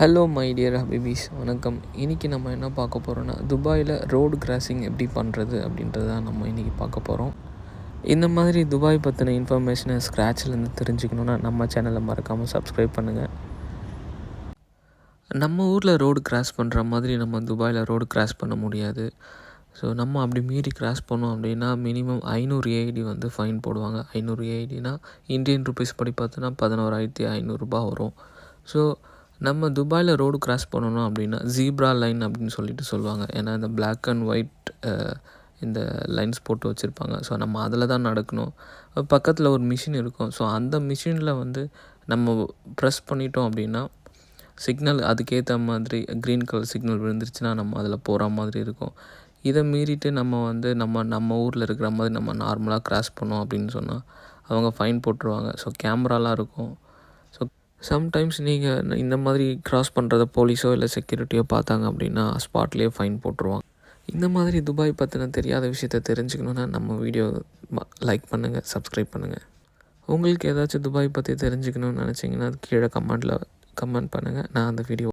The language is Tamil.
ஹலோ மை டியர் ஹபீபீஸ், வணக்கம். இன்றைக்கி நம்ம என்ன பார்க்க போகிறோன்னா, துபாயில் ரோடு கிராசிங் எப்படி பண்ணுறது அப்படின்றது தான் நம்ம இன்றைக்கி பார்க்க போகிறோம். இந்த மாதிரி துபாய் பற்றின இன்ஃபர்மேஷனை ஸ்க்ராட்ச்லேருந்து தெரிஞ்சுக்கணுன்னா நம்ம சேனலை மறக்காமல் சப்ஸ்கிரைப் பண்ணுங்கள். நம்ம ஊரில் ரோடு கிராஸ் பண்ணுற மாதிரி நம்ம துபாயில் ரோடு கிராஸ் பண்ண முடியாது. ஸோ நம்ம அப்படி மீறி கிராஸ் பண்ணோம் அப்படின்னா மினிமம் 500 ஏஐடி வந்து ஃபைன் போடுவாங்க. 500 ஏஐடினா இந்தியன் ருபீஸ் படி பார்த்தோன்னா 11,500 வரும். ஸோ நம்ம துபாயில் ரோடு கிராஸ் பண்ணணும் அப்படின்னா ஜீப்ரா லைன் அப்படின்னு சொல்லுவாங்க. ஏன்னா இந்த பிளாக் அண்ட் ஒயிட் இந்த லைன்ஸ் போட்டு வச்சுருப்பாங்க. ஸோ நம்ம அதில் தான் நடக்கணும். பக்கத்தில் ஒரு மிஷின் இருக்கும். ஸோ அந்த மிஷினில் வந்து நம்ம ப்ரெஸ் பண்ணிட்டோம் அப்படின்னா சிக்னல் அதுக்கேற்ற மாதிரி க்ரீன் கலர் சிக்னல் விழுந்துருச்சுன்னா நம்ம அதில் போகிற மாதிரி இருக்கும். இதை மீறிட்டு நம்ம வந்து நம்ம ஊரில் இருக்கிற மாதிரி நம்ம நார்மலாக கிராஸ் பண்ணோம் அப்படின்னு சொன்னால் அவங்க ஃபைன் போட்டுருவாங்க. ஸோ கேமராலாம் இருக்கும். ஸோ சம்டைம்ஸ் நீங்கள் இந்த மாதிரி கிராஸ் பண்ணுறத போலீஸோ இல்லை செக்யூரிட்டியோ பார்த்தாங்க அப்படின்னா ஸ்பாட்லேயே ஃபைன் போட்டுருவாங்க. இந்த மாதிரி துபாய் பற்றின தெரியாத விஷயத்த தெரிஞ்சுக்கணுன்னா நம்ம வீடியோ லைக் பண்ணுங்கள், சப்ஸ்கிரைப் பண்ணுங்கள். உங்களுக்கு ஏதாச்சும் துபாய் பற்றி தெரிஞ்சுக்கணுன்னு நினச்சிங்கன்னா அது கீழே கமெண்ட் பண்ணுங்கள். நான் அந்த வீடியோ